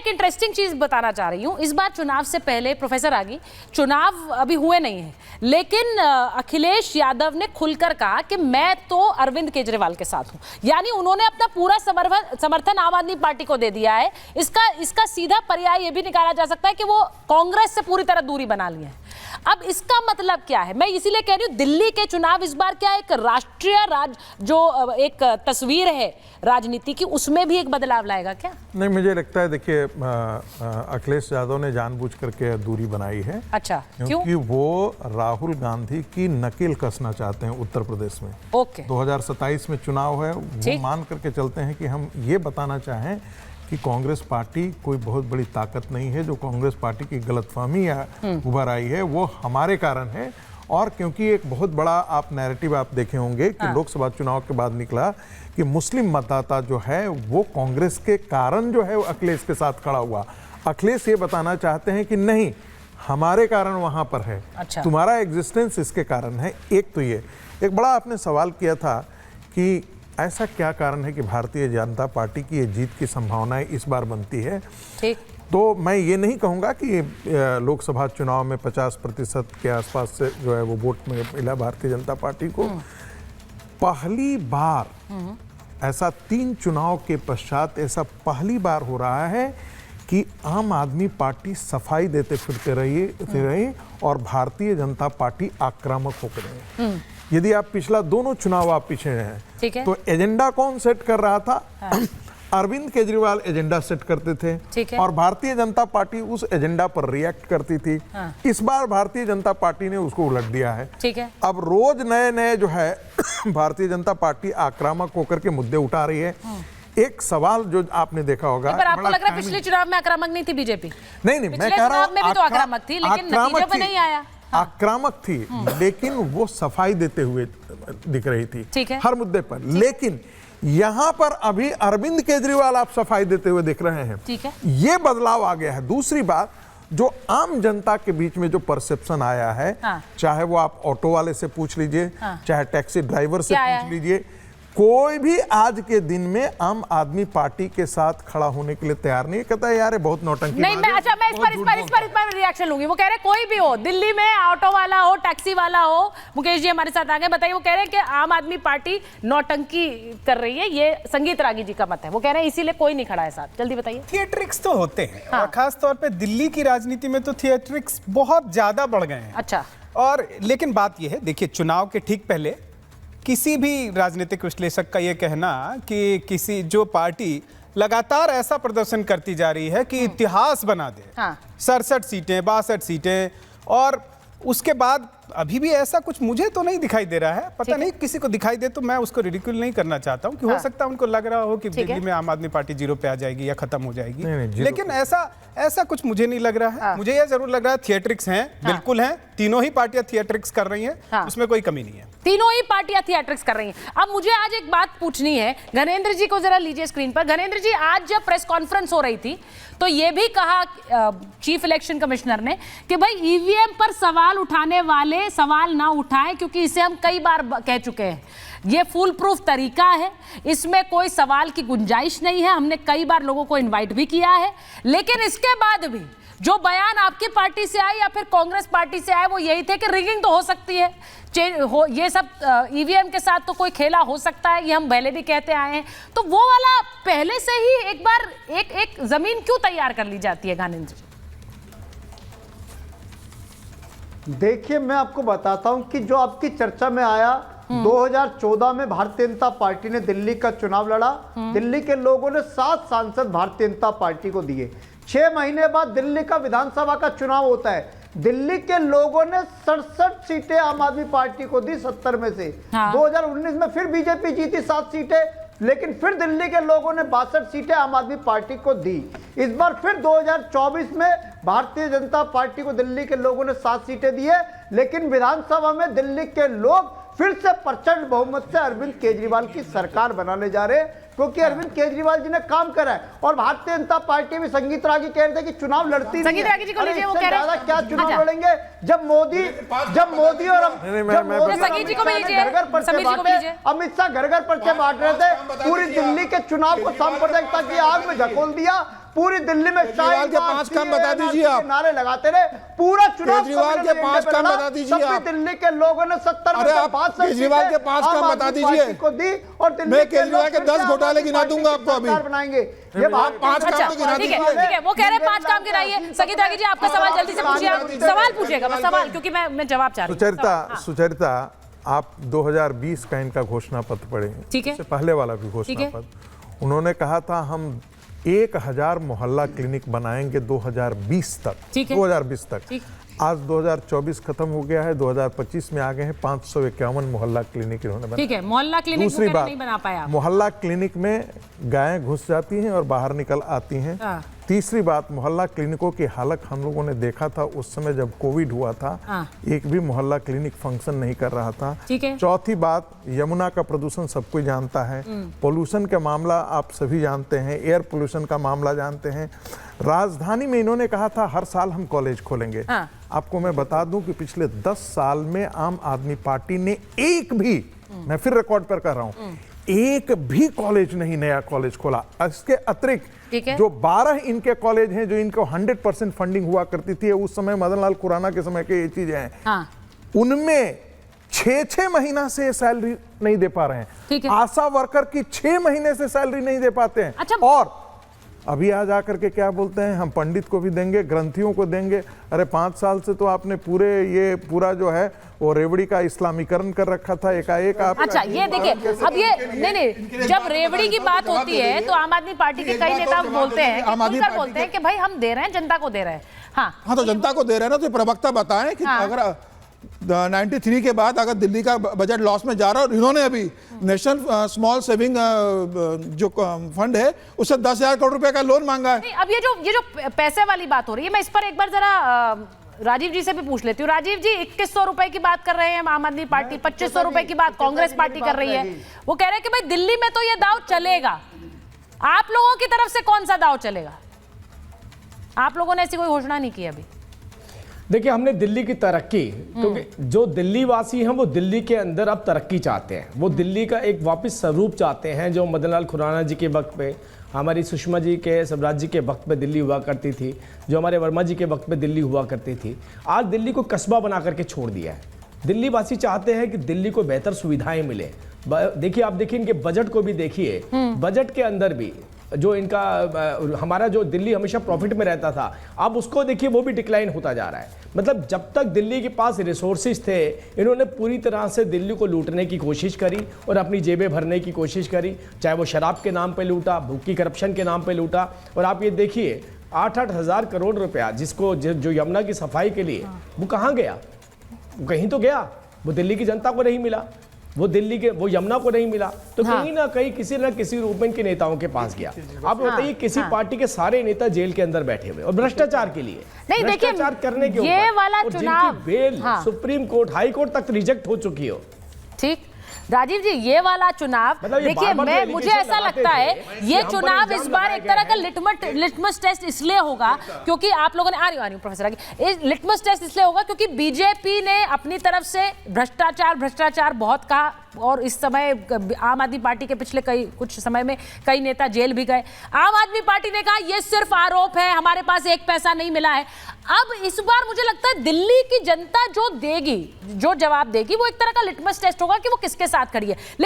एक इंटरेस्टिंग चीज बताना चाह रही हूं। इस बार चुनाव से पहले प्रोफेसर आगी, चुनाव अभी हुए नहीं है, लेकिन अखिलेश यादव ने खुलकर कहा कि मैं तो अरविंद केजरीवाल के साथ हूं। यानी उन्होंने अपना पूरा समर्थन आम आदमी पार्टी को दे दिया है। इसका सीधा पर्याय यह भी निकाला जा सकता है कि वो कांग्रेस से पूरी तरह दूरी बना ली है। अब इसका मतलब क्या है? मैं इसीलिए कह रही हूं, दिल्ली के चुनाव इस बार क्या एक राष्ट्रीय जो एक तस्वीर है राजनीति की, उसमें भी एक बदलाव लाएगा क्या? नहीं, मुझे लगता है, देखिए, अखिलेश यादव ने जानबूझ करके दूरी बनाई है। अच्छा, क्योंकि वो राहुल गांधी की नकेल कसना चाहते हैं उत्तर प्रदेश में। ओके, 2027 में चुनाव है, वो मान करके चलते हैं कि हम ये बताना चाहें कि कांग्रेस पार्टी कोई बहुत बड़ी ताकत नहीं है। जो कांग्रेस पार्टी की गलतफहमी उभर आई है वो हमारे कारण है। और क्योंकि एक बहुत बड़ा आप नैरेटिव आप देखे होंगे कि लोकसभा चुनाव के बाद निकला कि मुस्लिम मतदाता जो है वो कांग्रेस के कारण जो है वो अखिलेश के साथ खड़ा हुआ। अखिलेश ये बताना चाहते हैं कि नहीं, हमारे कारण वहां पर है। अच्छा। तुम्हारा एग्जिस्टेंस इसके कारण है। एक तो ये एक बड़ा आपने सवाल किया था कि ऐसा क्या कारण है कि भारतीय जनता पार्टी की ये जीत की संभावनाएं इस बार बनती है। ठीक, तो मैं ये नहीं कहूँगा कि लोकसभा चुनाव में 50% के आसपास से जो है वो वोट में मिला भारतीय जनता पार्टी को। पहली बार ऐसा 3 चुनाव के पश्चात ऐसा पहली बार हो रहा है कि आम आदमी पार्टी सफाई देते फिरते रही और भारतीय जनता पार्टी आक्रामक होकर रही। यदि आप पिछला दोनों चुनाव आप पीछे हैं, तो एजेंडा कौन सेट कर रहा था? अरविंद केजरीवाल एजेंडा सेट करते थे और भारतीय जनता पार्टी उस एजेंडा पर रिएक्ट करती थी। इस बार भारतीय जनता पार्टी ने उसको उलट दिया है। ठीक है। अब रोज नए नए जो है भारतीय जनता पार्टी आक्रामक होकर के मुद्दे उठा रही है। एक सवाल जो आपने देखा होगा, पर आपको लग रहा है पिछले चुनाव में आक्रामक नहीं थी बीजेपी? नहीं, मैं कह रहा हूं में भी तो आक्रामक थी, लेकिन नतीजे पे नहीं आया। आक्रामक थी, लेकिन वो सफाई देते हुए दिख रही थी। ठीक है। हर मुद्दे पर। लेकिन यहां पर अभी अरविंद केजरीवाल आप सफाई देते हुए दिख रहे हैं। ठीक है। ये बदलाव आ गया है। दूसरी बात, जो आम जनता के बीच में जो परसेप्शन आया है, चाहे वो आप ऑटो वाले से पूछ लीजिए, चाहे टैक्सी ड्राइवर से पूछ लीजिए, कोई भी आज के दिन में आम आदमी पार्टी के साथ खड़ा होने के लिए तैयार नहीं है। कहता है यार बहुत नौटंकी। नहीं, मैं इस पर रिएक्शन लूंगी। वो कह रहे कोई भी हो, दिल्ली में ऑटो वाला हो, टैक्सी वाला हो, मुकेश जी हमारे साथ आ गए, बताइए। वो कह रहे हैं कि आम आदमी पार्टी नौटंकी कर रही है। ये संगीत रागी जी का मत है। वो कह रहे हैं इसीलिए कोई नहीं खड़ा है साथ। जल्दी बताइए। थिएट्रिक्स तो होते हैं, और खास तौर पे दिल्ली की राजनीति में तो थिएट्रिक्स बहुत ज्यादा बढ़ गए हैं। अच्छा। और लेकिन बात यह है, देखिए, चुनाव के ठीक पहले किसी भी राजनीतिक विश्लेषक का यह कहना कि किसी जो पार्टी लगातार ऐसा प्रदर्शन करती जा रही है कि इतिहास बना दे, 67 सीटें, 62 सीटें, और उसके बाद अभी भी ऐसा कुछ मुझे तो नहीं दिखाई दे रहा है। पता नहीं किसी को दिखाई दे तो मैं उसको रिडिक्यूल नहीं करना चाहता हूं कि हो सकता है उनको लग रहा हो कि दिल्ली में आम आदमी पार्टी 0 पे आ जाएगी या खत्म हो जाएगी। लेकिन ऐसा कुछ मुझे नहीं लग रहा है। मुझे यह जरूर लग रहा है थिएट्रिक्स हैं, बिल्कुल हैं। तीनों ही पार्टियां थिएट्रिक्स कर रही हैं, उसमें कोई कमी नहीं है। तीनों ही पार्टियां थिएट्रिक्स कर रही हैं। अब मुझे आज एक बात पूछनी है, घनेंद्र जी को जरा लीजिए स्क्रीन पर। घनेंद्र जी, आज जब प्रेस कॉन्फ्रेंस हो रही थी तो यह भी कहा चीफ इलेक्शन कमिश्नर ने कि भाई ईवीएम पर सवाल उठाने वाले सवाल ना उठाएं, क्योंकि इसे हम कई बार कह चुके हैं। ये फुल प्रूफ तरीका है, इसमें कोई सवाल की गुंजाइश नहीं है। हमने कई बार लोगों को इनवाइट भी किया है, लेकिन इसके बाद भी जो बयान आपकी पार्टी से आए या फिर कांग्रेस पार्टी से आए वो यही थे कि रिगिंग तो हो सकती है, ये सब ईवीएम के साथ तो कोई खेला हो सकता है, ये हम पहले भी कहते आए हैं। तो वो वाला पहले से ही एक बार एक जमीन क्यों तैयार कर ली जाती है घनेंद्र जी? देखिए, मैं आपको बताता हूं कि जो आपकी चर्चा में आया, 2014 में भारतीय जनता पार्टी ने दिल्ली का चुनाव लड़ा। दिल्ली के लोगों ने 7 सांसद भारतीय जनता पार्टी को दिए। 6 महीने बाद दिल्ली का विधानसभा का चुनाव होता है। दिल्ली के लोगों ने 67 सीटें आम आदमी पार्टी को दी 70 में से। 2019 में फिर बीजेपी जीती 7 सीटें, लेकिन फिर दिल्ली के लोगों ने 62 सीटें आम आदमी पार्टी को दी। इस बार फिर 2024 में भारतीय जनता पार्टी को दिल्ली के लोगों ने 7 सीटें दी है, लेकिन विधानसभा में दिल्ली के लोग फिर से प्रचंड बहुमत से अरविंद केजरीवाल की सरकार बनाने जा रहे हैं, क्योंकि अरविंद केजरीवाल जी ने काम करा है। और भारतीय जनता पार्टी भी संगीत रागी कह रहे थे कि चुनाव लड़ती नहीं है। जी को लीजिए, वो कह रहे हैं क्या चुनाव लड़ेंगे जब मोदी और अमित शाह घर घर पर्चे बांट रहे थे, पूरी दिल्ली के चुनाव को सांप्रदायिकता की आग में झकोल दिया। पूरी दिल्ली में केजरीवाल के 5 काम बता दीजिए आप। नारे लगाते रहे, पूरा चुनाव केजरीवाल के 5 काम बता दीजिए आप। दिल्ली के लोगों ने 70 अरे आप केजरीवाल के 5 काम बता दीजिए को दी और दिल्ली मैं केजरीवाल के 10 घोटाले गिना दूंगा आपको अभी। बनाएंगे ये आप 5 काम अच्छा तो गिना ठीक है दीजिए। ठीक है, वो कह रहे हैं 5 काम गिनाइए। संगीता रागी जी आपका सवाल जल्दी से पूछिए, आप सवाल पूछिएगा, बस सवाल, क्योंकि मैं जवाब चाह रही हूं। सुचरिता आप 2020 का इनका घोषणा पत्र पढ़े, ठीक है। इससे पहले वाला भी घोषणा पत्र, उन्होंने कहा था हम 1000 मोहल्ला क्लिनिक बनाएंगे 2020 तक, ठीक है। 2020 तक। ठीक। आज 2024 खत्म हो गया है, 2025 में आ गए हैं, 551 मोहल्ला क्लिनिक इन्होंने बनाया। ठीक है, मोहल्ला क्लिनिक दूसरी बात, नहीं बना पाया। मोहल्ला क्लिनिक में गायें घुस जाती हैं और बाहर निकल आती हैं। हाँ। तीसरी बात, मोहल्ला क्लिनिकों की हालत हम लोगों ने देखा था उस समय जब कोविड हुआ था, हाँ। एक भी मोहल्ला क्लिनिक फंक्शन नहीं कर रहा था। ठीक है। चौथी बात, यमुना का प्रदूषण सब कोई जानता है, पोल्यूशन का मामला आप सभी जानते हैं, एयर पोल्यूशन का मामला जानते हैं। राजधानी में इन्होंने कहा था हर साल हम कॉलेज खोलेंगे। हाँ। आपको मैं बता दूं कि पिछले 10 साल में आम आदमी पार्टी ने एक भी, मैं फिर रिकॉर्ड पर कर रहा हूं, एक भी कॉलेज नहीं, नया कॉलेज खोला। इसके अतिरिक्त ठीक है। जो 12 इनके कॉलेज हैं जो इनको 100% फंडिंग हुआ करती थी, उस समय मदन लाल खुराना के समय के ये चीजें हैं, हाँ। उनमें 6 महीना से सैलरी नहीं दे पा रहे ठीक हैं। है। आशा वर्कर की 6 महीने से सैलरी नहीं दे पाते हैं। अच्छा। और अभी आज आकर के क्या बोलते हैं, हम पंडित को भी देंगे, ग्रंथियों को देंगे। अरे 5 साल से तो आपने पूरा जो है वो रेवड़ी का इस्लामीकरण कर रखा था, एकाएक आप। अच्छा ये देखिए, अब ये नहीं, जब रेवड़ी की बात होती है तो आम आदमी पार्टी के कई नेता बोलते हैं, बोलते हैं कि भाई हम दे रहे हैं, जनता को दे रहे हैं। हाँ तो जनता को दे रहे हैं ना, तो प्रवक्ता बताएं कि अगर 93 के बाद अगर दिल्ली का बजट लॉस में जा रहा है और इन्होंने अभी नेशनल स्मॉल सेविंग जो फंड है उससे 10,000 करोड़ रुपए का लोन मांगा है। अब ये जो पैसे वाली बात हो रही है, मैं इस पर एक बार जरा राजीव जी से भी पूछ लेती हूँ। राजीव जी, 2100 रुपए की बात कर रहे हैं आम आदमी पार्टी, 2500 रुपए की बात कांग्रेस पार्टी कर रही है। वो कह रहे हैं कि भाई दिल्ली में तो ये दाव चलेगा, आप लोगों की तरफ से कौन सा दाव चलेगा? आप लोगों ने ऐसी कोई घोषणा नहीं की अभी। देखिए, हमने दिल्ली की तरक्की, क्योंकि जो दिल्ली वासी हैं वो दिल्ली के अंदर अब तरक्की चाहते हैं, वो दिल्ली का एक वापस स्वरूप चाहते हैं जो मदन लाल खुराना जी के वक्त पे, हमारी सुषमा जी के, स्वराज जी के वक्त पे दिल्ली हुआ करती थी, जो हमारे वर्मा जी के वक्त पे दिल्ली हुआ करती थी। आज दिल्ली को कस्बा बना करके छोड़ दिया है। दिल्ली वासी चाहते हैं कि दिल्ली को बेहतर सुविधाएं मिले। देखिए, आप देखिए इनके बजट को भी देखिए, बजट के अंदर भी जो इनका हमारा जो दिल्ली हमेशा प्रॉफिट में रहता था, अब उसको देखिए वो भी डिक्लाइन होता जा रहा है। मतलब जब तक दिल्ली के पास रिसोर्सेज थे, इन्होंने पूरी तरह से दिल्ली को लूटने की कोशिश करी और अपनी जेबें भरने की कोशिश करी, चाहे वो शराब के नाम पे लूटा, भूखी करप्शन के नाम पे लूटा। और आप ये देखिए 8-8 हज़ार करोड़ रुपया जिसको जो यमुना की सफाई के लिए, वो कहाँ गया? वो कहीं तो गया, वो दिल्ली की जनता को नहीं मिला, वो यमुना को नहीं मिला, तो कहीं ना कहीं किसी न किसी रूप में इनके नेताओं के पास गया। आप बताइए, किसी पार्टी के सारे नेता जेल के अंदर बैठे हुए और भ्रष्टाचार के लिए, नहीं देखिए, भ्रष्टाचार करने के ये ऊपर, वाला और चुनाव जिनकी bail supreme court, high court तक रिजेक्ट हो चुकी हो। ठीक, राजीव जी, ये वाला चुनाव मतलब ये देखिए, बार-बार जो मुझे एलिगेशन ऐसा लगाते लगता है थे, ये हम पर चुनाव इल्जाम इस बार लगाया एक तरह का गया लिटमस टेस्ट इसलिए होगा क्योंकि आप लोगों ने, आ रही हूँ प्रोफेसर आगे, लिटमस टेस्ट इसलिए होगा क्योंकि बीजेपी ने अपनी तरफ से भ्रष्टाचार बहुत कहा, और इस समय आम आदमी पार्टी के पिछले कुछ समय में कई नेता जेल भी गए। आम आदमी पार्टी ने कहा ये सिर्फ आरोप है, हमारे पास एक पैसा नहीं मिला है। अब इस बार मुझे लगता है दिल्ली की जनता जो देगी, जो जवाब देगी, वो एक तरह का लिटमस टेस्ट होगा कि वो किसके साथ खड़ी है। लेकिन